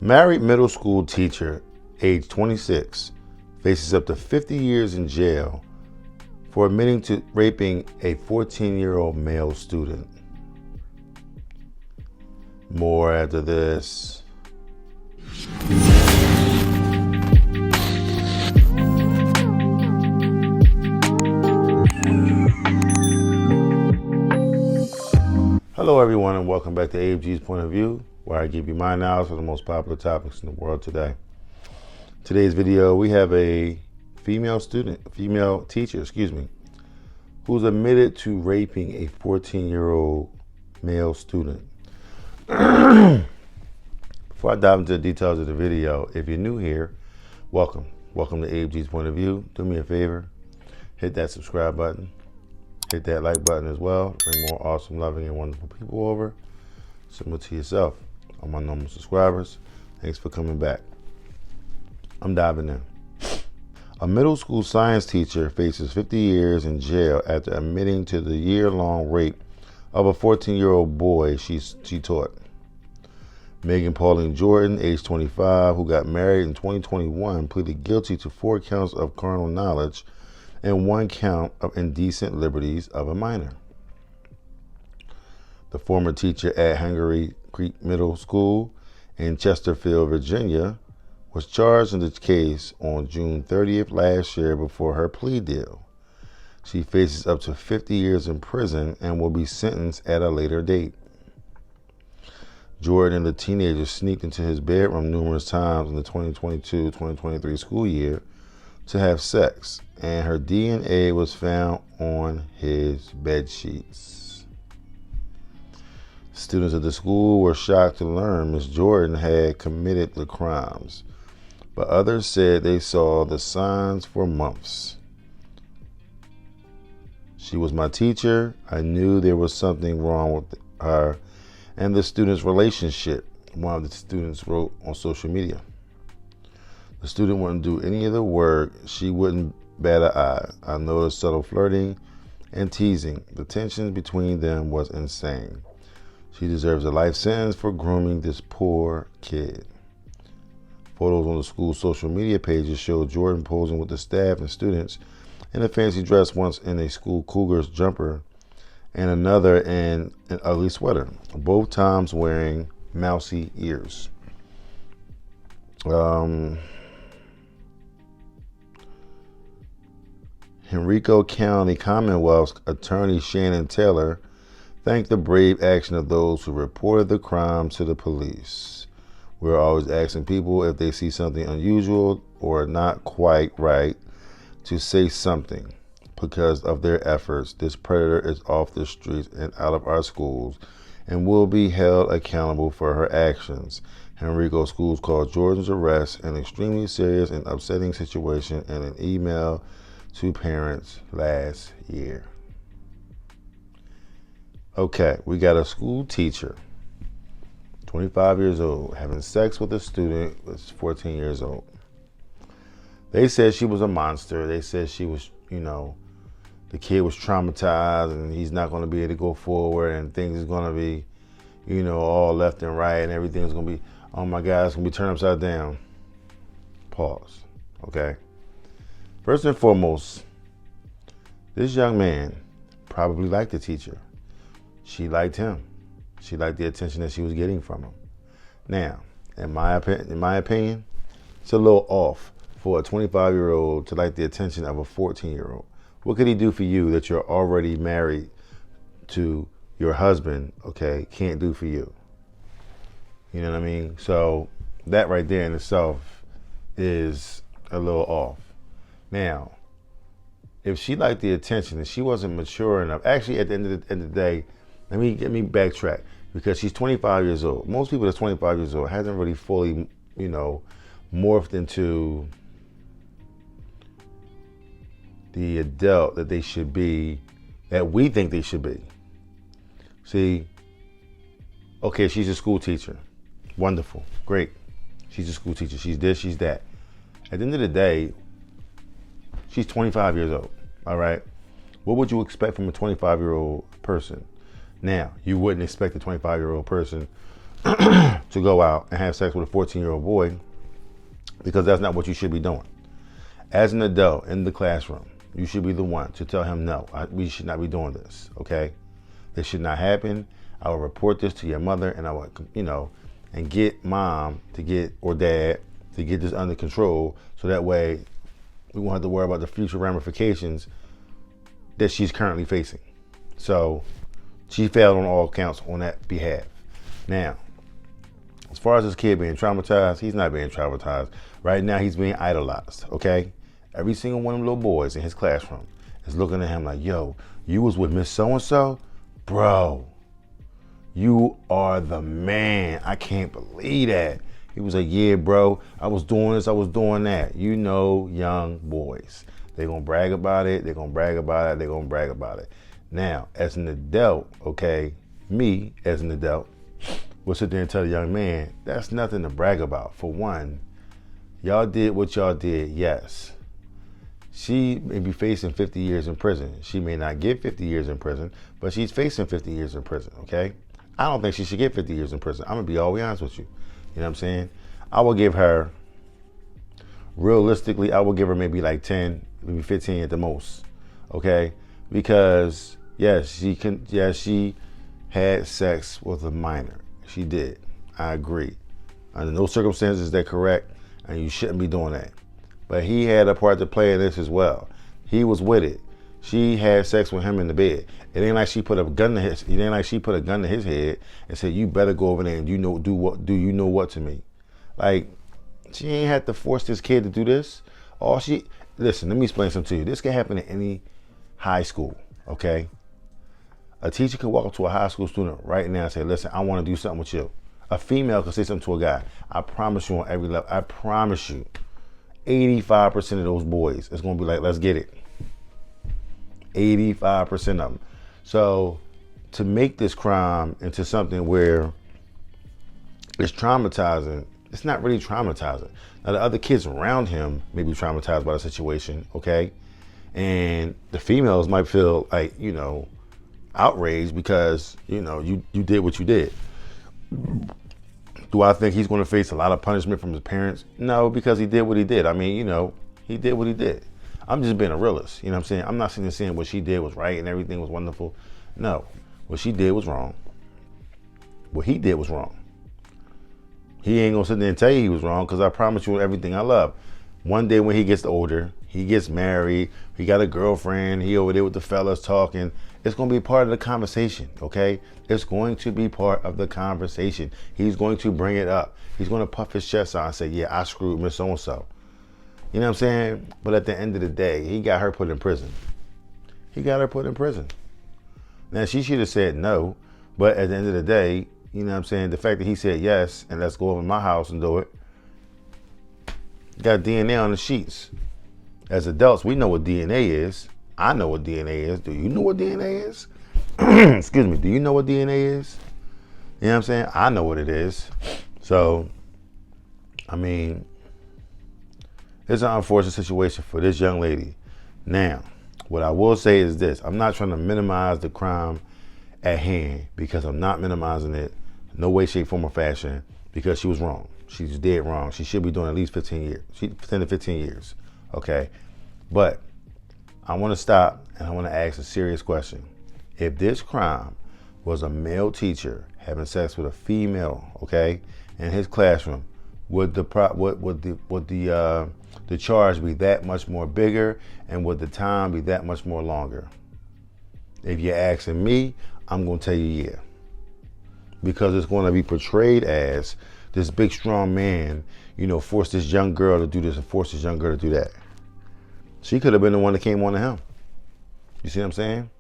Married middle school teacher, age 26, faces up to 50 years in jail for admitting to raping a 14-year-old male student. More after this. Hello everyone, and welcome back to AFG's Point of View, where I give you my analysis of the most popular topics in the world today. Today's video, we have a female teacher, who's admitted to raping a 14-year-old male student. Before I dive into the details of the video, if you're new here, welcome. Welcome to AFG's Point of View. Do me a favor, hit that subscribe button. Hit that like button as well. Bring more awesome, loving, and wonderful people over. Similar to yourself. All my normal subscribers, thanks for coming back. I'm diving in. A middle school science teacher faces 50 years in jail after admitting to the year-long rape of a 14-year-old boy she taught. Pauline Jordan, age 25, who got married in 2021, pleaded guilty to 4 counts of carnal knowledge and 1 count of indecent liberties of a minor. The former teacher at Hungary Creek Middle School in Chesterfield, Virginia, was charged in the case on June 30th last year before her plea deal. She faces up to 50 years in prison and will be sentenced at a later date. Jordan and the teenager sneaked into his bedroom numerous times in the 2022-2023 school year to have sex, and her DNA was found on his bedsheets. Students at the school were shocked to learn Ms. Jordan had committed the crimes, but others said they saw the signs for months. She was my teacher. I knew there was something wrong with her and the student's relationship, one of the students wrote on social media. The student wouldn't do any of the work. She wouldn't bat an eye. I noticed subtle flirting and teasing. The tension between them was insane. She deserves a life sentence for grooming this poor kid. Photos on the school's social media pages show Jordan posing with the staff and students in a fancy dress, once in a school Cougars jumper and another in an ugly sweater, both times wearing mousy ears. Henrico County Commonwealth's Attorney Shannon Taylor thanked the brave action of those who reported the crime to the police. We're always asking people if they see something unusual or not quite right to say something. Because of their efforts, this predator is off the streets and out of our schools and will be held accountable for her actions. Henrico Schools called Jordan's arrest an extremely serious and upsetting situation in an email to parents last year. Okay, we got a school teacher, 25 years old, having sex with a student who's 14 years old. They said she was a monster. They said she was, the kid was traumatized and he's not going to be able to go forward and things is going to be, all left and right and everything's going to be, oh my God, it's going to be turned upside down. Pause, okay? First and foremost, this young man probably liked the teacher. She liked him. She liked the attention that she was getting from him. Now, in my opinion, it's a little off for a 25-year-old to like the attention of a 14-year-old. What could he do for you that you're already married to your husband, okay, can't do for you? You know what I mean? So that right there in itself is a little off. Now, if she liked the attention and she wasn't mature enough, actually at the end of the day, let me backtrack, because she's 25 years old. Most people that's 25 years old hasn't really fully, morphed into the adult that they should be, that we think they should be. See, okay, she's a school teacher. Wonderful, great. She's a school teacher. She's this, she's that. At the end of the day, she's 25 years old, all right? What would you expect from a 25-year-old person? Now, you wouldn't expect a 25-year-old person to go out and have sex with a 14-year-old boy, because that's not what you should be doing. As an adult in the classroom, you should be the one to tell him, no, we should not be doing this, okay? This should not happen. I will report this to your mother, and I will, and get mom or dad to get this under control, so that way we won't have to worry about the future ramifications that she's currently facing. So she failed on all counts on that behalf. Now, as far as this kid being traumatized, he's not being traumatized. Right now, he's being idolized, okay? Every single one of them little boys in his classroom is looking at him like, yo, you was with Miss So-and-so? Bro, you are the man. I can't believe that. He was like, yeah, bro, I was doing this, I was doing that. You know, young boys. They're going to brag about it. They're going to brag about it. They're going to brag about it. Now, as an adult, okay, me as an adult will sit there and tell the young man, that's nothing to brag about. For one, y'all did what y'all did, yes. She may be facing 50 years in prison. She may not get 50 years in prison, but she's facing 50 years in prison, okay? I don't think she should get 50 years in prison. I'm going to be all the way honest with you. You know what I'm saying? I will give her, realistically, I will give her maybe like 10, maybe 15 at the most, okay? Because, yes, she had sex with a minor. She did. I agree. Under no circumstances is that correct, and you shouldn't be doing that. But he had a part to play in this as well. He was with it. She had sex with him in the bed. It ain't like she put a gun to his head and said, "You better go over there and do you know what to me." Like, she ain't had to force this kid to do this. Listen, let me explain something to you. This can happen in any high school, okay? A teacher could walk up to a high school student right now and say, "Listen, I want to do something with you." A female could say something to a guy. I promise you, on every level, I promise you, 85% of those boys is going to be like, "Let's get it." 85% of them. So to make this crime into something where it's traumatizing, it's not really traumatizing. Now, the other kids around him may be traumatized by the situation, okay? And the females might feel like, outraged because, you did what you did. Do I think he's going to face a lot of punishment from his parents? No, because he did what he did. I mean, he did what he did. I'm just being a realist. You know what I'm saying? I'm not sitting there saying what she did was right and everything was wonderful. No, what she did was wrong. What he did was wrong. He ain't going to sit there and tell you he was wrong, because I promise you everything I love. One day when he gets older, he gets married, he got a girlfriend, he over there with the fellas talking, it's going to be part of the conversation, okay? It's going to be part of the conversation. He's going to bring it up. He's going to puff his chest out and say, yeah, I screwed Miss So-and-so. You know what I'm saying? But at the end of the day, he got her put in prison. He got her put in prison. Now, she should have said no, but at the end of the day, you know what I'm saying, the fact that he said yes, and let's go over to my house and do it, got DNA on the sheets. As adults, we know what DNA is. I know what DNA is. Do you know what DNA is? Excuse me. Do you know what DNA is? You know what I'm saying? I know what it is. So, I mean, it's an unfortunate situation for this young lady. Now, what I will say is this. I'm not trying to minimize the crime at hand, because I'm not minimizing it. No way, shape, form, or fashion, because she was wrong. She's dead wrong. She should be doing at least 10 to 15 years. Okay? But I want to stop and I want to ask a serious question. If this crime was a male teacher having sex with a female, okay, in his classroom, would the charge be that much more bigger, and would the time be that much more longer? If you're asking me, I'm going to tell you yeah. Because it's going to be portrayed as this big, strong man, forced this young girl to do this and forced this young girl to do that. She could have been the one that came on to him. You see what I'm saying?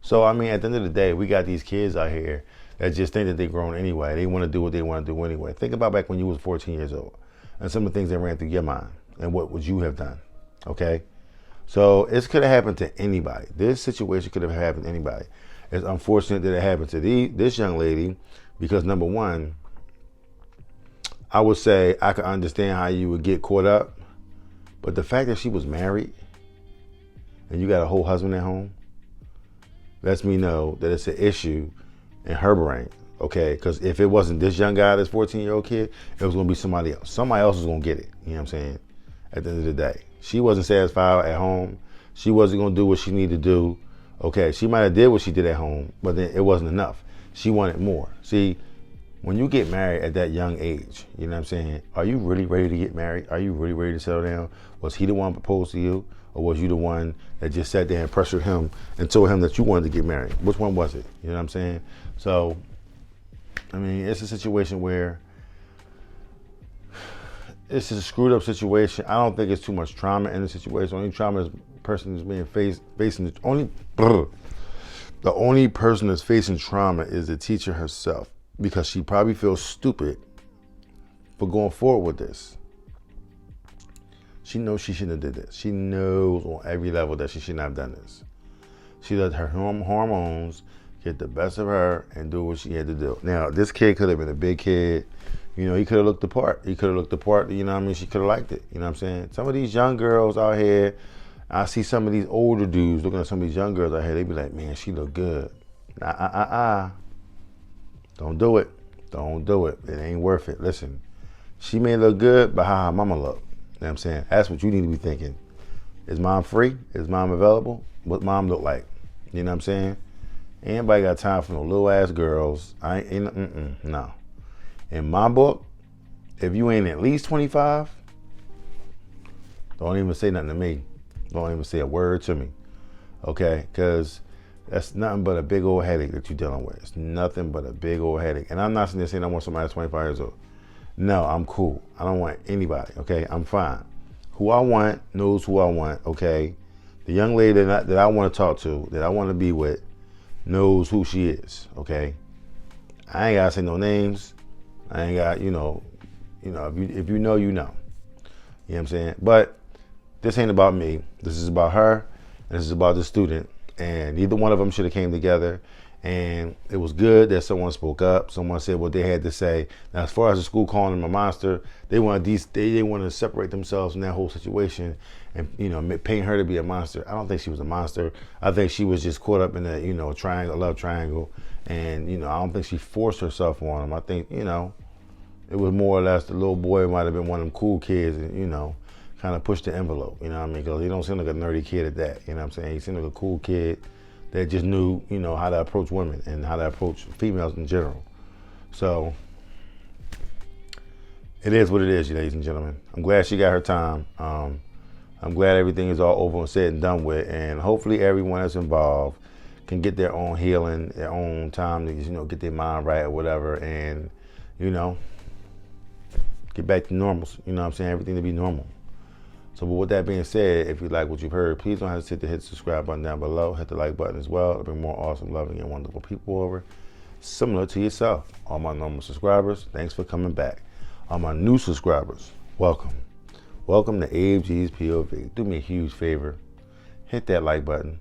So, I mean, at the end of the day, we got these kids out here that just think that they're grown anyway. They want to do what they want to do anyway. Think about back when you was 14 years old and some of the things that ran through your mind and what would you have done, okay? So it could have happened to anybody. This situation could have happened to anybody. It's unfortunate that it happened to this young lady because, number one, I would say I could understand how you would get caught up, but the fact that she was married and you got a whole husband at home lets me know that it's an issue in her brain. okay? Because if it wasn't this young guy, this 14-year-old kid, it was going to be somebody else. Somebody else was going to get it, you know what I'm saying, at the end of the day. She wasn't satisfied at home. She wasn't going to do what she needed to do, okay? She might have did what she did at home, but then it wasn't enough. She wanted more. See, when you get married at that young age, you know what I'm saying, are you really ready to get married? Are you really ready to settle down? Was he the one proposed to you? Or was you the one that just sat there and pressured him and told him that you wanted to get married? Which one was it? You know what I'm saying? So, I mean, it's a situation where it's a screwed up situation. I don't think it's too much trauma in the situation. The only trauma is the person is being facing the only person that's facing trauma is the teacher herself, because she probably feels stupid for going forward with this. She knows she shouldn't have did this. She knows on every level that she shouldn't have done this. She let her hormones get the best of her and do what she had to do. Now, this kid could have been a big kid. You know, he could have looked the part. He could have looked the part, you know what I mean? She could have liked it, you know what I'm saying? Some of these young girls out here, I see some of these older dudes looking at some of these young girls out here, they be like, man, she look good. Don't do it. Don't do it. It ain't worth it. Listen, she may look good, but how her mama look? You know what I'm saying? That's what you need to be thinking. Is mom free? Is mom available? What mom look like? You know what I'm saying? Ain't nobody got time for no little ass girls. No. In my book, if you ain't at least 25, don't even say nothing to me. Don't even say a word to me. Okay? Because that's nothing but a big old headache that you're dealing with. It's nothing but a big old headache. And I'm not sitting there saying I want somebody that's 25 years old. No, I'm cool. I don't want anybody, okay? I'm fine. Who I want knows who I want, okay? The young lady that I want to talk to, that I want to be with, knows who she is, okay? I ain't got to say no names. I ain't got, you know, if you know, you know. You know what I'm saying? But this ain't about me. This is about her, and this is about the student. And neither one of them should have came together. And it was good that someone spoke up. Someone said what they had to say. Now, as far as the school calling him a monster, they want to separate themselves from that whole situation and, you know, paint her to be a monster. I don't think she was a monster. I think she was just caught up in a, you know, triangle, love triangle. And, you know, I don't think she forced herself on him. I think, you know, it was more or less the little boy might have been one of them cool kids and, you know, kind of pushed the envelope, you know what I mean? Because he don't seem like a nerdy kid at that, you know what I'm saying? He seemed like a cool kid that just knew, you know, how to approach women and how to approach females in general. So it is what it is, ladies and gentlemen. I'm glad she got her time. I'm glad everything is all over and said and done with, and hopefully everyone that's involved can get their own healing, their own time to, you know, get their mind right or whatever, and, you know, get back to normal. You know what I'm saying? Everything to be normal. So with that being said, if you like what you've heard, please don't hesitate to hit the subscribe button down below. Hit the like button as well. It'll bring more awesome, loving, and wonderful people over, similar to yourself. All my normal subscribers, thanks for coming back. All my new subscribers, welcome. Welcome to Abe G's POV. Do me a huge favor. Hit that like button.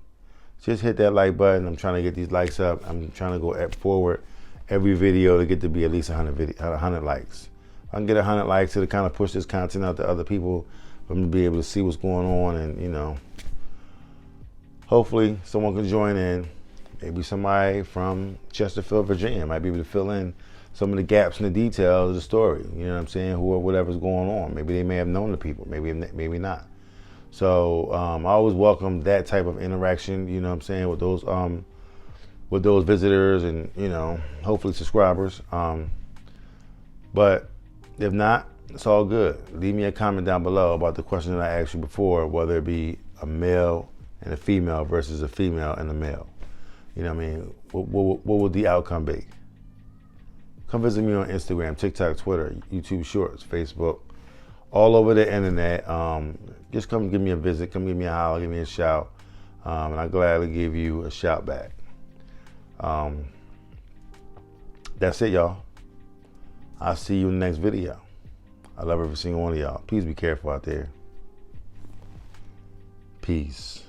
Just hit that like button. I'm trying to get these likes up. I'm trying to go forward every video to get to be at least 100 likes. If I can get 100 likes, it'll kind of push this content out to other people, for them to be able to see what's going on, and, you know, hopefully someone can join in. Maybe somebody from Chesterfield, Virginia might be able to fill in some of the gaps in the details of the story. You know what I'm saying? Whatever's going on. Maybe they may have known the people. Maybe not. So I always welcome that type of interaction, you know what I'm saying, with those visitors and, you know, hopefully subscribers. But if not, it's all good. Leave me a comment down below about the question that I asked you before, whether it be a male and a female versus a female and a male. You know what I mean? What would the outcome be? Come visit me on Instagram, TikTok, Twitter, YouTube Shorts, Facebook, all over the internet. Just come give me a visit. Come give me a holler, give me a shout. And I'll gladly give you a shout back. That's it, y'all. I'll see you in the next video. I love every single one of y'all. Please be careful out there. Peace.